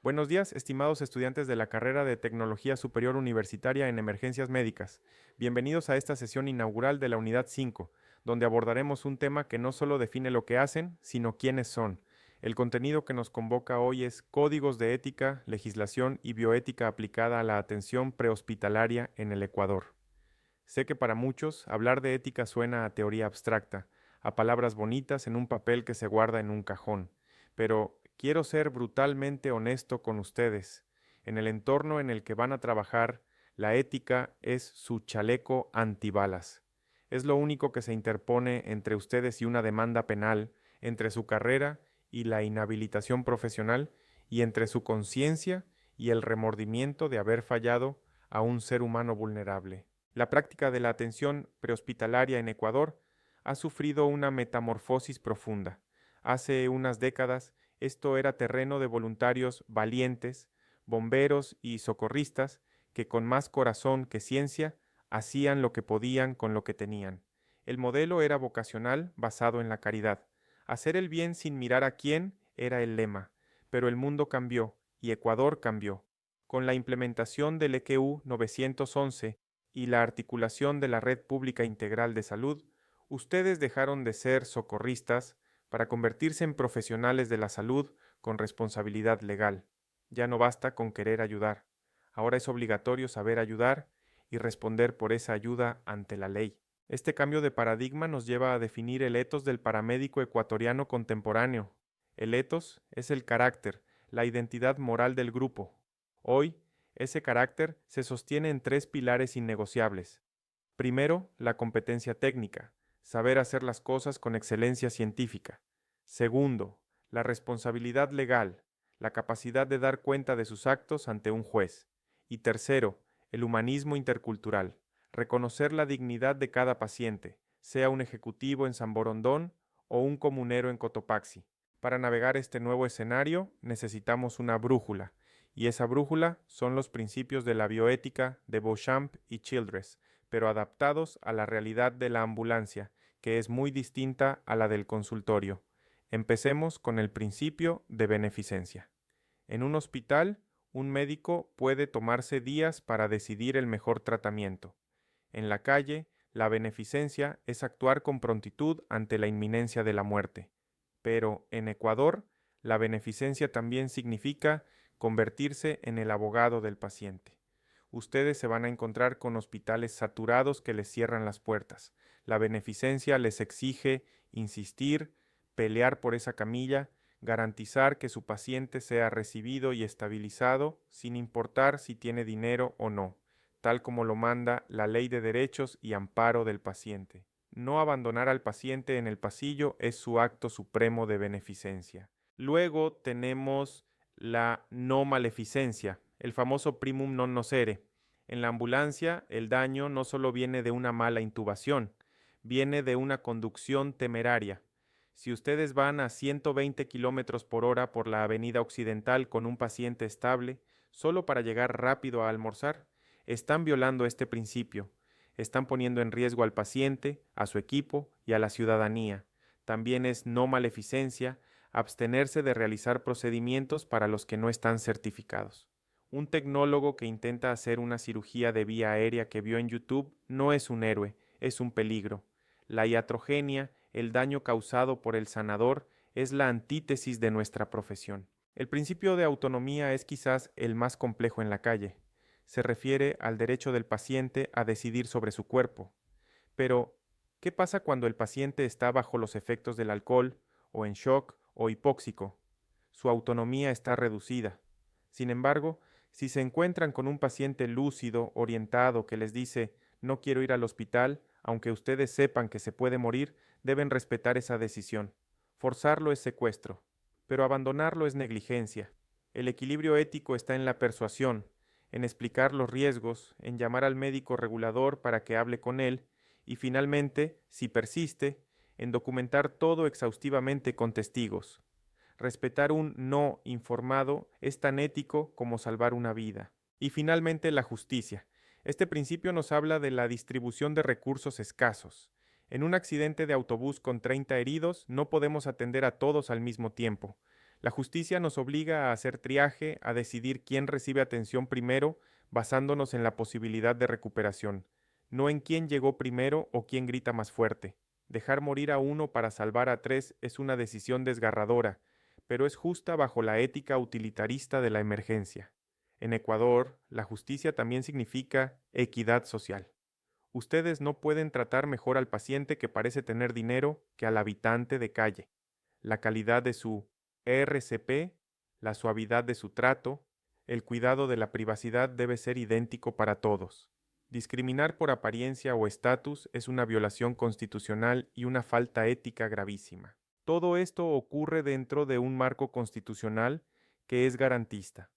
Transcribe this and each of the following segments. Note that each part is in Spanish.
Buenos días, estimados estudiantes de la carrera de Tecnología Superior Universitaria en Emergencias Médicas. Bienvenidos a esta sesión inaugural de la Unidad 5, donde abordaremos un tema que no solo define lo que hacen, sino quiénes son. El contenido que nos convoca hoy es Códigos de Ética, Legislación y Bioética aplicada a la atención prehospitalaria en el Ecuador. Sé que para muchos hablar de ética suena a teoría abstracta, a palabras bonitas en un papel que se guarda en un cajón, pero quiero ser brutalmente honesto con ustedes. En el entorno en el que van a trabajar, la ética es su chaleco antibalas. Es lo único que se interpone entre ustedes y una demanda penal, entre su carrera y la inhabilitación profesional, y entre su conciencia y el remordimiento de haber fallado a un ser humano vulnerable. La práctica de la atención prehospitalaria en Ecuador ha sufrido una metamorfosis profunda. Hace unas décadas, esto era terreno de voluntarios valientes, bomberos y socorristas que con más corazón que ciencia hacían lo que podían con lo que tenían. El modelo era vocacional basado en la caridad. Hacer el bien sin mirar a quién era el lema, pero el mundo cambió y Ecuador cambió. Con la implementación del EQU 911 y la articulación de la Red Pública Integral de Salud, ustedes dejaron de ser socorristas para convertirse en profesionales de la salud con responsabilidad legal. Ya no basta con querer ayudar. Ahora es obligatorio saber ayudar y responder por esa ayuda ante la ley. Este cambio de paradigma nos lleva a definir el etos del paramédico ecuatoriano contemporáneo. El etos es el carácter, la identidad moral del grupo. Hoy, ese carácter se sostiene en tres pilares innegociables. Primero, la competencia técnica, saber hacer las cosas con excelencia científica. Segundo, la responsabilidad legal, la capacidad de dar cuenta de sus actos ante un juez. Y tercero, el humanismo intercultural, reconocer la dignidad de cada paciente, sea un ejecutivo en San Borondón o un comunero en Cotopaxi. Para navegar este nuevo escenario necesitamos una brújula, y esa brújula son los principios de la bioética de Beauchamp y Childress, pero adaptados a la realidad de la ambulancia, que es muy distinta a la del consultorio. Empecemos con el principio de beneficencia. En un hospital, un médico puede tomarse días para decidir el mejor tratamiento. En la calle, la beneficencia es actuar con prontitud ante la inminencia de la muerte. Pero en Ecuador, la beneficencia también significa convertirse en el abogado del paciente. Ustedes se van a encontrar con hospitales saturados que les cierran las puertas. La beneficencia les exige insistir, pelear por esa camilla, garantizar que su paciente sea recibido y estabilizado sin importar si tiene dinero o no, tal como lo manda la Ley de Derechos y Amparo del Paciente. No abandonar al paciente en el pasillo es su acto supremo de beneficencia. Luego tenemos la no maleficencia, el famoso primum non nocere. En la ambulancia, el daño no solo viene de una mala intubación, viene de una conducción temeraria. Si ustedes van a 120 kilómetros por hora por la avenida Occidental con un paciente estable, solo para llegar rápido a almorzar, están violando este principio. Están poniendo en riesgo al paciente, a su equipo y a la ciudadanía. También es no maleficencia abstenerse de realizar procedimientos para los que no están certificados. Un tecnólogo que intenta hacer una cirugía de vía aérea que vio en YouTube no es un héroe, es un peligro. La iatrogenia, el daño causado por el sanador, es la antítesis de nuestra profesión. El principio de autonomía es quizás el más complejo en la calle. Se refiere al derecho del paciente a decidir sobre su cuerpo. Pero, ¿qué pasa cuando el paciente está bajo los efectos del alcohol, o en shock, o hipóxico? Su autonomía está reducida. Sin embargo, si se encuentran con un paciente lúcido, orientado, que les dice, no quiero ir al hospital, aunque ustedes sepan que se puede morir, deben respetar esa decisión. Forzarlo es secuestro, pero abandonarlo es negligencia. El equilibrio ético está en la persuasión, en explicar los riesgos, en llamar al médico regulador para que hable con él y finalmente, si persiste, en documentar todo exhaustivamente con testigos. Respetar un no informado es tan ético como salvar una vida. Y finalmente, la justicia. Este principio nos habla de la distribución de recursos escasos. En un accidente de autobús con 30 heridos, no podemos atender a todos al mismo tiempo. La justicia nos obliga a hacer triaje, a decidir quién recibe atención primero, basándonos en la posibilidad de recuperación, no en quién llegó primero o quién grita más fuerte. Dejar morir a uno para salvar a tres es una decisión desgarradora, pero es justa bajo la ética utilitarista de la emergencia. En Ecuador, la justicia también significa equidad social. Ustedes no pueden tratar mejor al paciente que parece tener dinero que al habitante de calle. La calidad de su RCP, la suavidad de su trato, el cuidado de la privacidad debe ser idéntico para todos. Discriminar por apariencia o estatus es una violación constitucional y una falta ética gravísima. Todo esto ocurre dentro de un marco constitucional que es garantista.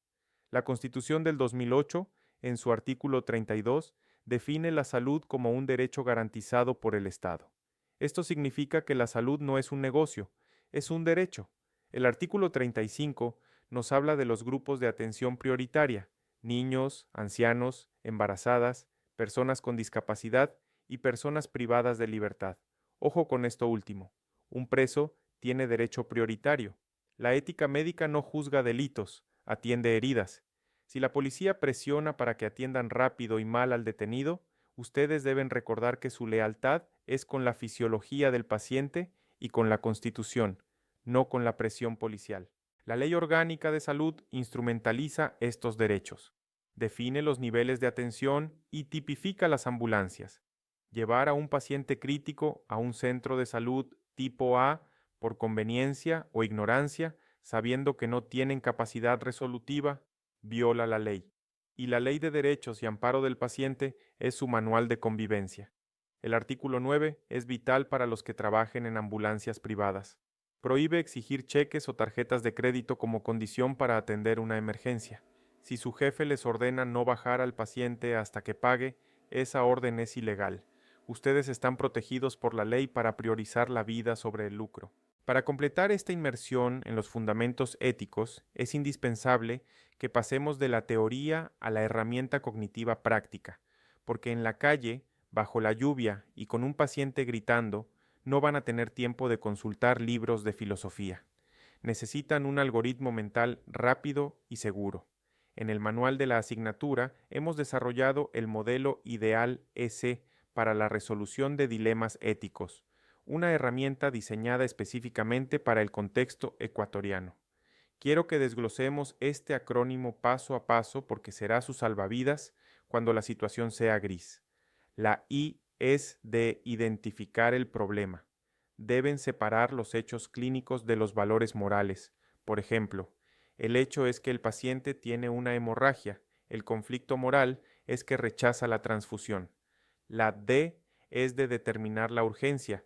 La Constitución del 2008, en su artículo 32, define la salud como un derecho garantizado por el Estado. Esto significa que la salud no es un negocio, es un derecho. El artículo 35 nos habla de los grupos de atención prioritaria: niños, ancianos, embarazadas, personas con discapacidad y personas privadas de libertad. Ojo con esto último. Un preso tiene derecho prioritario. La ética médica no juzga delitos, atiende heridas. Si la policía presiona para que atiendan rápido y mal al detenido, ustedes deben recordar que su lealtad es con la fisiología del paciente y con la Constitución, no con la presión policial. La Ley Orgánica de Salud instrumentaliza estos derechos, define los niveles de atención y tipifica las ambulancias. Llevar a un paciente crítico a un centro de salud tipo A por conveniencia o ignorancia, sabiendo que no tienen capacidad resolutiva, viola la ley. Y la Ley de Derechos y Amparo del Paciente es su manual de convivencia. El artículo 9 es vital para los que trabajen en ambulancias privadas. Prohíbe exigir cheques o tarjetas de crédito como condición para atender una emergencia. Si su jefe les ordena no bajar al paciente hasta que pague, esa orden es ilegal. Ustedes están protegidos por la ley para priorizar la vida sobre el lucro. Para completar esta inmersión en los fundamentos éticos, es indispensable que pasemos de la teoría a la herramienta cognitiva práctica, porque en la calle, bajo la lluvia y con un paciente gritando, no van a tener tiempo de consultar libros de filosofía. Necesitan un algoritmo mental rápido y seguro. En el manual de la asignatura hemos desarrollado el modelo ideal EC para la resolución de dilemas éticos, una herramienta diseñada específicamente para el contexto ecuatoriano. Quiero que desglosemos este acrónimo paso a paso porque será su salvavidas cuando la situación sea gris. La I es de identificar el problema. Deben separar los hechos clínicos de los valores morales. Por ejemplo, el hecho es que el paciente tiene una hemorragia. El conflicto moral es que rechaza la transfusión. La D es de determinar la urgencia.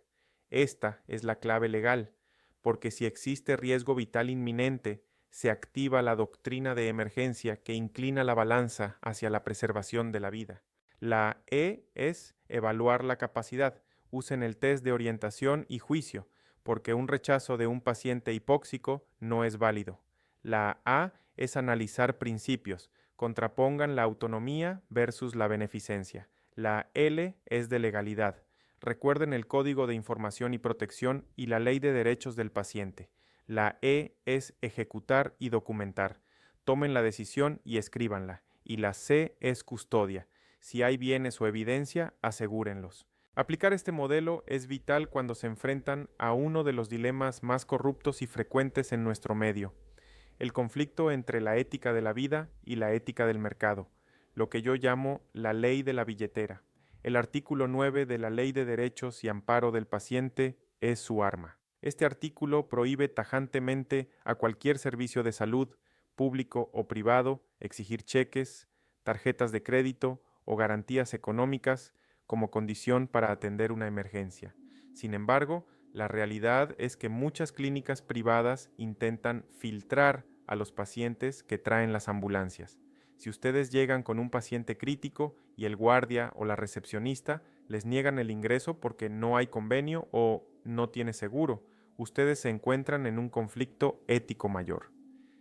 Esta es la clave legal, porque si existe riesgo vital inminente, se activa la doctrina de emergencia que inclina la balanza hacia la preservación de la vida. La E es evaluar la capacidad. Usen el test de orientación y juicio, porque un rechazo de un paciente hipóxico no es válido. La A es analizar principios. Contrapongan la autonomía versus la beneficencia. La L es de legalidad. Recuerden el Código de Información y Protección y la Ley de Derechos del Paciente. La E es ejecutar y documentar. Tomen la decisión y escríbanla. Y la C es custodia. Si hay bienes o evidencia, asegúrenlos. Aplicar este modelo es vital cuando se enfrentan a uno de los dilemas más corruptos y frecuentes en nuestro medio: el conflicto entre la ética de la vida y la ética del mercado, lo que yo llamo la ley de la billetera. El artículo 9 de la Ley de Derechos y Amparo del Paciente es su arma. Este artículo prohíbe tajantemente a cualquier servicio de salud, público o privado, exigir cheques, tarjetas de crédito o garantías económicas como condición para atender una emergencia. Sin embargo, la realidad es que muchas clínicas privadas intentan filtrar a los pacientes que traen las ambulancias. Si ustedes llegan con un paciente crítico y el guardia o la recepcionista les niegan el ingreso porque no hay convenio o no tiene seguro, ustedes se encuentran en un conflicto ético mayor.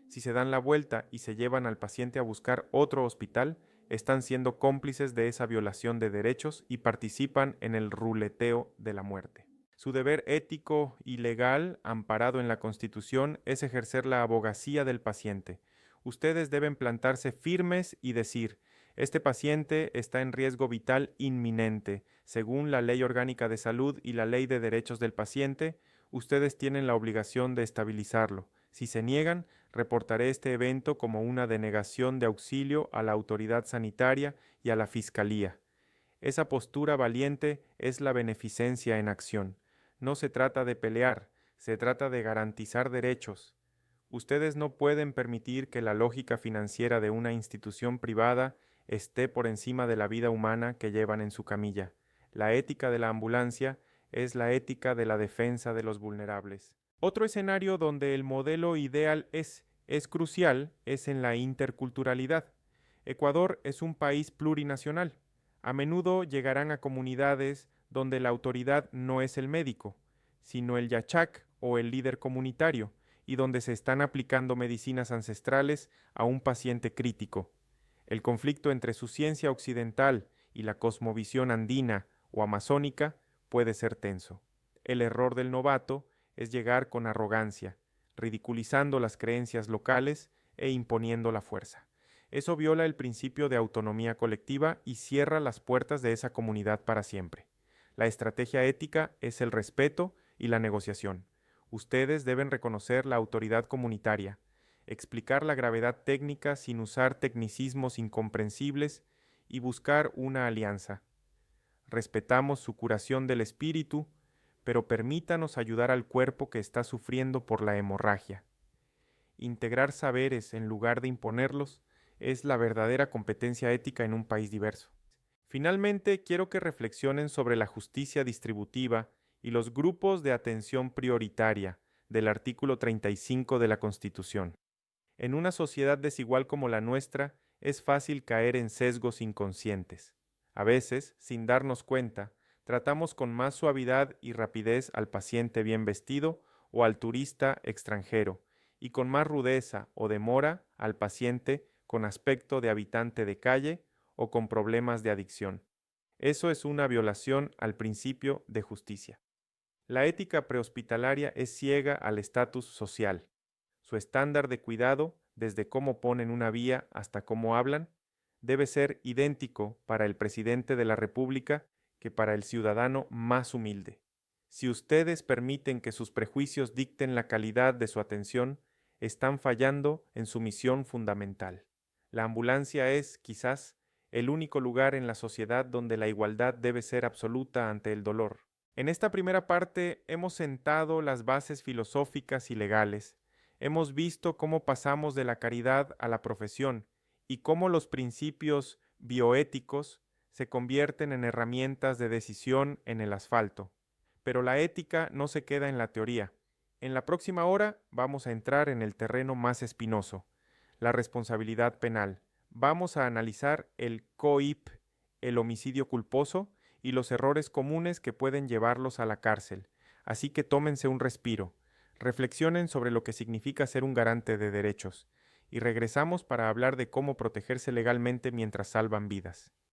Si se dan la vuelta y se llevan al paciente a buscar otro hospital, están siendo cómplices de esa violación de derechos y participan en el ruleteo de la muerte. Su deber ético y legal, amparado en la Constitución, es ejercer la abogacía del paciente. Ustedes deben plantarse firmes y decir, este paciente está en riesgo vital inminente. Según la Ley Orgánica de Salud y la Ley de Derechos del Paciente, ustedes tienen la obligación de estabilizarlo. Si se niegan, reportaré este evento como una denegación de auxilio a la autoridad sanitaria y a la Fiscalía. Esa postura valiente es la beneficencia en acción. No se trata de pelear, se trata de garantizar derechos. Ustedes no pueden permitir que la lógica financiera de una institución privada esté por encima de la vida humana que llevan en su camilla. La ética de la ambulancia es la ética de la defensa de los vulnerables. Otro escenario donde el modelo ideal es crucial es en la interculturalidad. Ecuador es un país plurinacional. A menudo llegarán a comunidades donde la autoridad no es el médico, sino el yachak o el líder comunitario, y donde se están aplicando medicinas ancestrales a un paciente crítico. El conflicto entre su ciencia occidental y la cosmovisión andina o amazónica puede ser tenso. El error del novato es llegar con arrogancia, ridiculizando las creencias locales e imponiendo la fuerza. Eso viola el principio de autonomía colectiva y cierra las puertas de esa comunidad para siempre. La estrategia ética es el respeto y la negociación. Ustedes deben reconocer la autoridad comunitaria, explicar la gravedad técnica sin usar tecnicismos incomprensibles y buscar una alianza. Respetamos su curación del espíritu, pero permítanos ayudar al cuerpo que está sufriendo por la hemorragia. Integrar saberes en lugar de imponerlos es la verdadera competencia ética en un país diverso. Finalmente, quiero que reflexionen sobre la justicia distributiva y los grupos de atención prioritaria del artículo 35 de la Constitución. En una sociedad desigual como la nuestra, es fácil caer en sesgos inconscientes. A veces, sin darnos cuenta, tratamos con más suavidad y rapidez al paciente bien vestido o al turista extranjero, y con más rudeza o demora al paciente con aspecto de habitante de calle o con problemas de adicción. Eso es una violación al principio de justicia. La ética prehospitalaria es ciega al estatus social. Su estándar de cuidado, desde cómo ponen una vía hasta cómo hablan, debe ser idéntico para el presidente de la República que para el ciudadano más humilde. Si ustedes permiten que sus prejuicios dicten la calidad de su atención, están fallando en su misión fundamental. La ambulancia es, quizás, el único lugar en la sociedad donde la igualdad debe ser absoluta ante el dolor. En esta primera parte hemos sentado las bases filosóficas y legales. Hemos visto cómo pasamos de la caridad a la profesión y cómo los principios bioéticos se convierten en herramientas de decisión en el asfalto. Pero la ética no se queda en la teoría. En la próxima hora vamos a entrar en el terreno más espinoso, la responsabilidad penal. Vamos a analizar el COIP, el homicidio culposo y los errores comunes que pueden llevarlos a la cárcel. Así que tómense un respiro, reflexionen sobre lo que significa ser un garante de derechos y regresamos para hablar de cómo protegerse legalmente mientras salvan vidas.